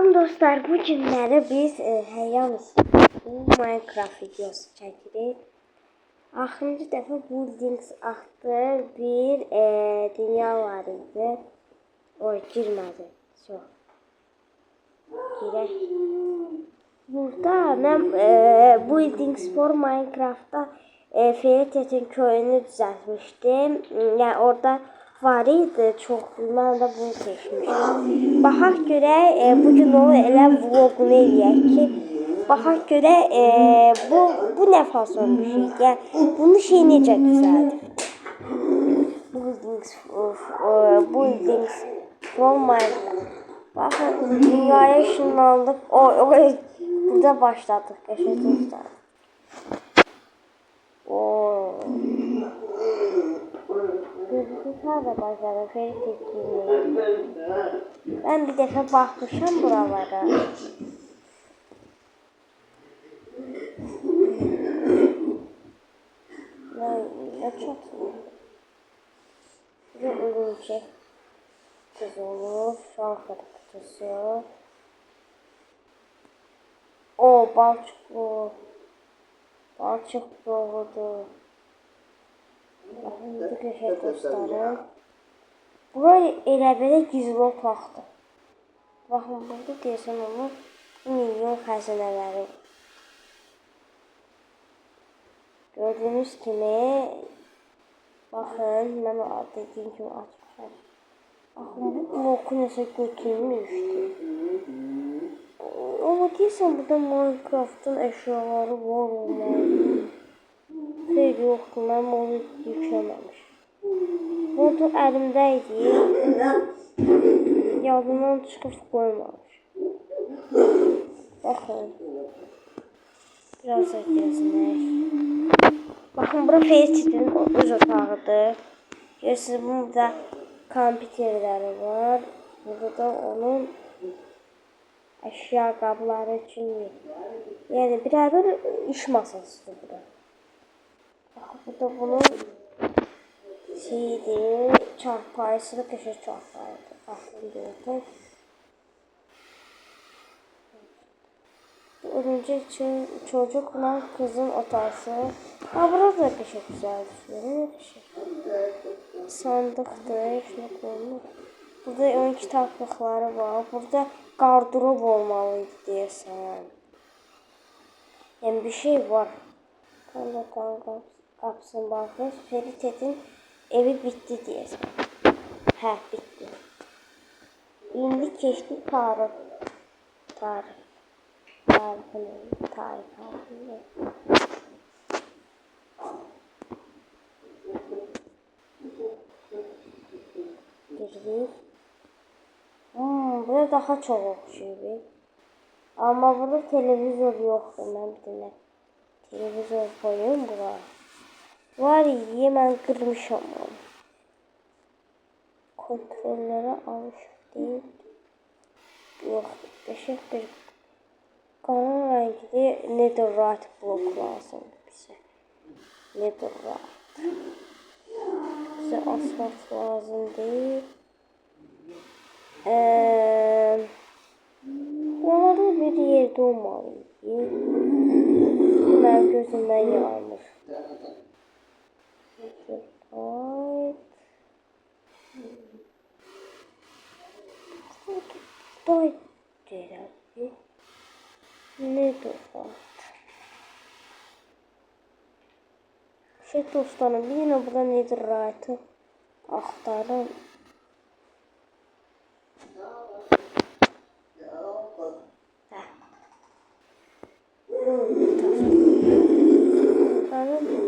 Salam dostlar, bu günləri biz Minecraft videosu çəkirik. Axırıncı dəfə Buildings adlı bir dünya var idi. Oy, girmədi. Çox. Girək. Burada mən Buildings for Minecraft'da Fairytale'in köyünü düzəltmişdim. Yəni orada var idi, çox. Mən də bunu seçmişdim. Baxaq görək, bugün onu elə vlogunu eləyək ki, baxaq görək, bu nə fason bir şey. Yəni, bunu şey necə düzəldir. Buildings from Minecraft. Baxın, dünyaya ışınlandıq. Burada başladıq. Qəşəng dostlar. Güzel de başladı. Ben bir defa bakmışım buralara. Ne çok bir örümcek kız olur. Şalkada kutusu. O balçık doğdu. Bakın bu köşe dostlarım. Burayı elə belə gizli otaqdır. Baxın burada deyəsən onu milyon xəzinələri. Gördüğünüz kimi baxın mən dediyim kimi açmışam. Baxın bu bloku nəsə götürmüşdü. Ama deyəsən burada Minecraft'ın əşyaları var olmalı. Xeyr yoxdur, mən onu yükləməmişim. Burada əlimdəydi. Yadımdan çıxıb qoymamışım. Baxın. Biraz da gəzinək. Baxın, bura Fairytale'in öz otağıdır. Görürsünüz, burada kompüterləri var. Burada da onun əşya qabları üçün. Yəni, birader iş masasıdır bura. Baxın, burada bunun şeydir, çarpayısı da köşə çarpayıdır. Baxın, gördüm. Örümcek çocukla kızın otası. Ha, burada da köşə güzel düşünüyor. Sandıqdır, şuna koyulur. Burada ön kitaplıqları var. Burada gardırop olmalıydı deyəsən. Yəni bir şey var. Qapısını baxır. Fairytale'in evi bitdi deyəsən. Hə, bitdi. İndi keçdik tarix. Girdik. Burada daha çox oxşuyur. Amma burada televizor yoxdur. Mən bir dənə televizor koyayım bura. Var idi, mən qırmışam onu. Kontrollərə alışıq deyil. Yoxdur. Qəşəng bir qara rəngli netherite blok lazımdır bizə. Netherite. Bizə asfalt lazım deyil. Buralarda bir yerdə olmalıydı. Mən gözümdən yanmış. Netherite deyirəm ki. Netherite. Şey dostlarım, bir yine burada netherite'ı axtarım.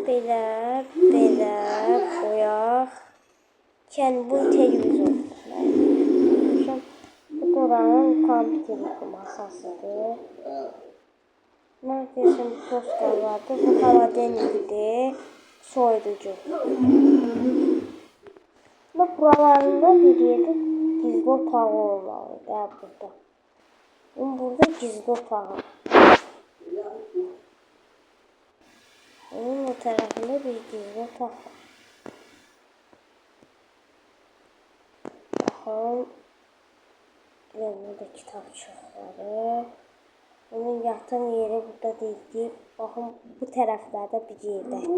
Belə qoyaq. Yəni bu televizor. Bu oranın kompüter masasıdır. Mən deyəsən bu toster vardı. Bu havadenlikdir. Soyuducu. Buralarında bir yerdə gizli otağı olmalıdır. Burada. Burada gizli otağı. Onun o tərəfində bir gizli otaq var. Baxın. Burada kitabçıqları. Bunun yatan yeri burada değil. Baxın, bu tərəflərdə bir yerdədir.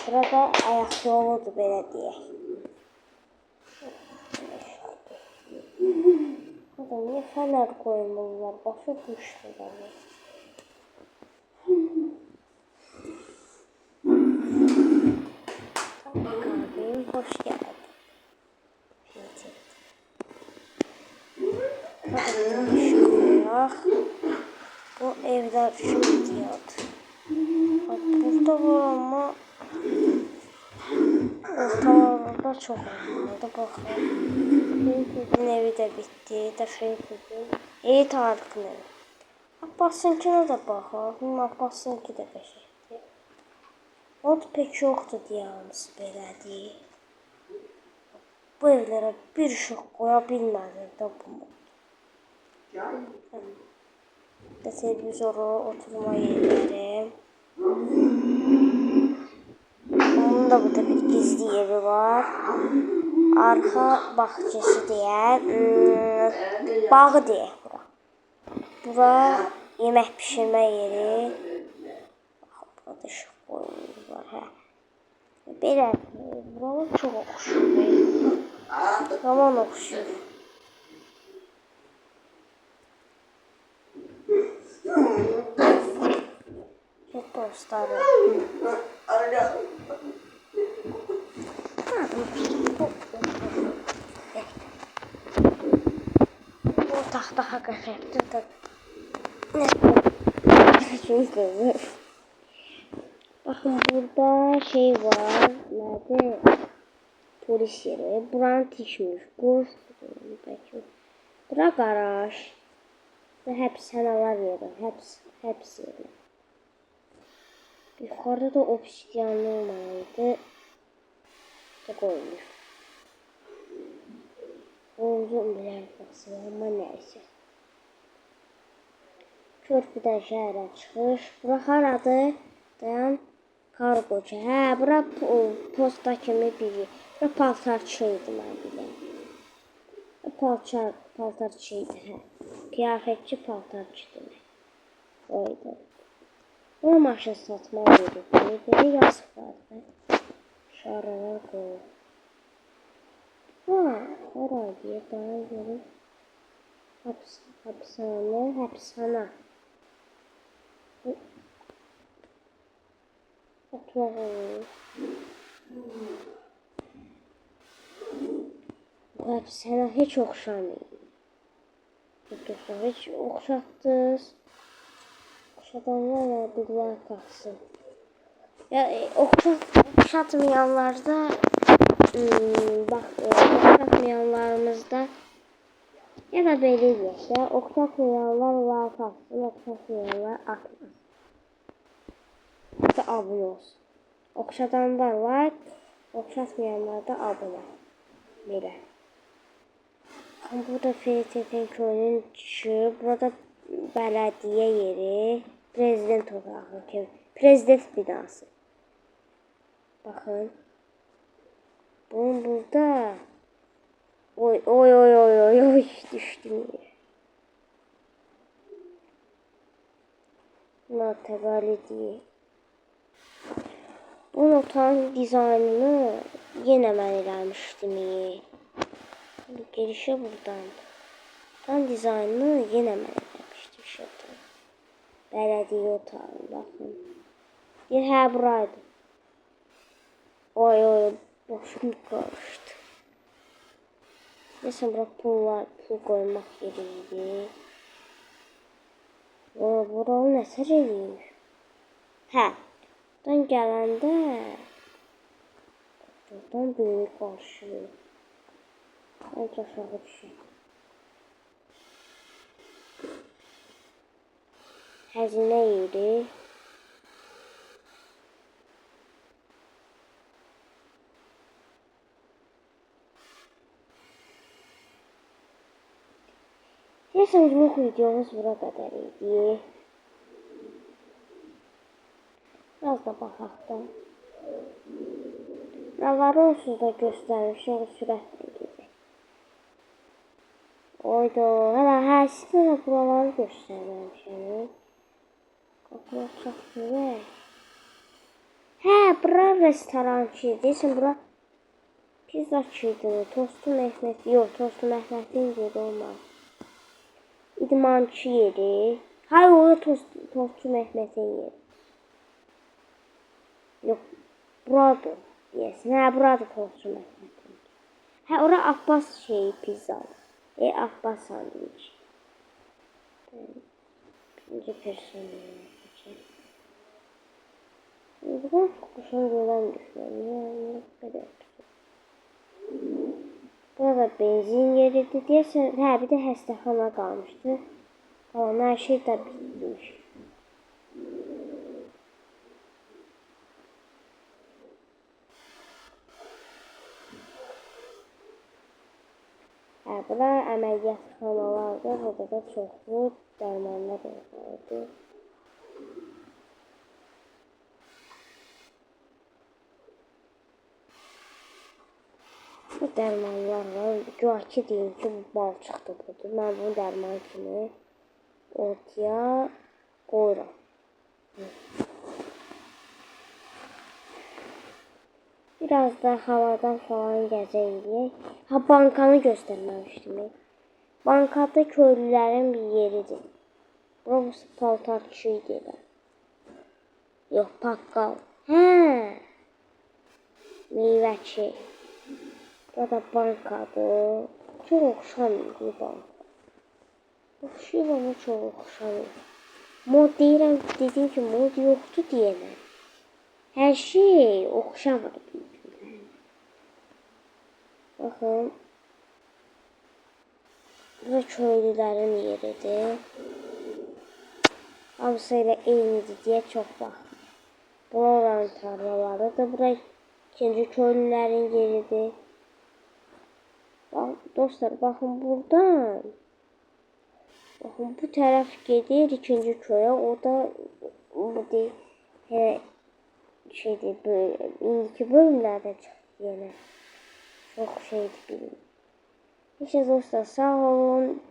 Burada ayaq yoludur, belə deyək. Burada niyə fənər qoymurlar? Başa düşmürəm. Abim, hoş geldin. Bu evler şu diyordu. Bak burada var ama ortalarda çok olmadı. Bakın. Bugün evi de bitti. Dəfəyə bugün. Tarık'ın evi. Abbas'ınkine de bakalım. Abbas'ınki de qəşəngdir. O da pek yoktu diyağımız belədir. Bu evlere bir ışık koya bilmədim də bunu. Televizoru, oturma yerleri. Onun da burada bir gizli yeri var. Arka bahçesi diye, bağı diye bura. Bura yemek pişirme yeri. Burada ışık koyumuz var. Hə. Belə, buralar çok oxşur. Yaman oxşur. Çok dostlarım. Bu taxta qəşəngdir də. Çünkü bakın burada şey var. Nerede? Polis yeri. Buranın tikmiş. Bura garaj. Ve həbsxanalar yeri. Həbs yeri. Yukarıda da obsidiyanlı olmalıydı. Koymuş. Uzun bir arkası ama neyse. Körpüdən şəhərə çıxış. Bura haradır? Dayan. Kargocu. Hə, bura posta kimi biri. Bura paltarçıydı mən biləm. Paltarçıydı, hə. Kıyafetçi paltarçı demək. Oydu. Bura maşın satma yeri. Belə yazıq vardı. Şaralar qoyur. Herhalde daha görün. Hapishane. Bu hapishane hiç oxşamıyor. Hiç oxşatdınız. Oxşadanlar billah qalsın. Ya oxşatmayanlarda oxşatmayanlarımızda ya da belə deyək də, oxşatmayanlar like atsın, oxşatmayanlar atmasın. Ya da abunə olsun. Oxşadanlar like, oxşatmayanlar da abunə. Belə. Burada FTT köyünün düşü, burada bələdiyyə yeri, prezident otağı kimi, prezident binası. Baxın. Bunun burada oy düştüm yere. Bunlar təqali deyil. Bunun otağın dizaynını yenə mən eləmişdim. Girişə buradan. Otağın dizaynını yenə mən eləmişdim. Bələdiyyə otağını baxın. Hə, buraydı. Oy, boşum qarışdı. Neyse, bura pul koymaq yeriydi. Buranı nətər eləyir? Hə, buradan gələndə buradan böyük qarşılıyor. Önce aşağı düşür. Xəzinə yeri. Neyse, bugünlük videomuz bura qədər idi. Biraz da baxaq da. Buraları onsuz da göstərmişəm, sürətlə gedək. Hayda. Hələ sizə buraları göstərməmişəm. Qapılar çatmır. Hə, bura restorançı. Deyirsən, bura pizzaçıydı. Tostu Məhməd. Yox, tostu Məhmədin yeri olmaz. İdmançı yeri. Hayır, orada tostçu Məhmədin yeri. Yox, buradır. Deyəsin. Hə, buradır tostçu Məhmədin. Hə, ora Abbas pizzadır. Abbas sandviç. Birinci personel. Buradan kuşan görən düşməm. Burada benzin yeridir. Deyəsən, hə, bir də xəstəxana qalmışdı. Qalan hər şey də bitmiş. Hə, bura əməliyyatxanalardır. Burada da çoxlu dərmanlar olmalıdır. Bu dərmanlar var. Güvaki deyim ki, bu balçıqdır budur. Mən bunu dərman kimi ortaya qoyuram. Biraz da havadan falan gəzəyik. Ha, bankanı göstərməmişdim. Bankada köylülərin bir yeridir. Burası paltarçı deyirlər. Yox, paqqal. Hə, meyvəçi. Burada bankadır. Çox oxşamıyor bir banka. Oxşayır ama çox oxşamıyor. Mod deyirəm, dediyim ki, mod yoxdur deyənəm. Hər şey oxşamır. Baxın. Bu köylülərin yeridir. Hamısı elə eynidir deyə çox baxın. Buraların tarlalarıdır. Bura ikinci köylülərin yeridir. Dostlar, baxın buradan. Baxın, bu tərəf gedir ikinci köyə. O da indiki bölümlərdə çıxdı yenə. Çox şeydir bilin. İşte dostlar, sağ olun.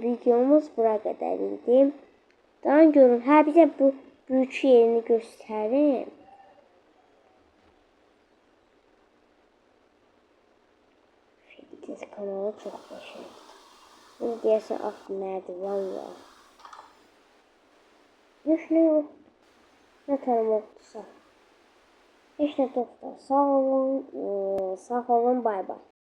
Videomuz bura qədər idi. Daha görün. Hə, bir də bu büyük yerini göstərim. Kanalı çox başarılı. Bunu deyəsən alt mərdivan var. Yox, nə yox. Nə tələb oldusa. Heç nə dostlar. Sağ olun, bay bay.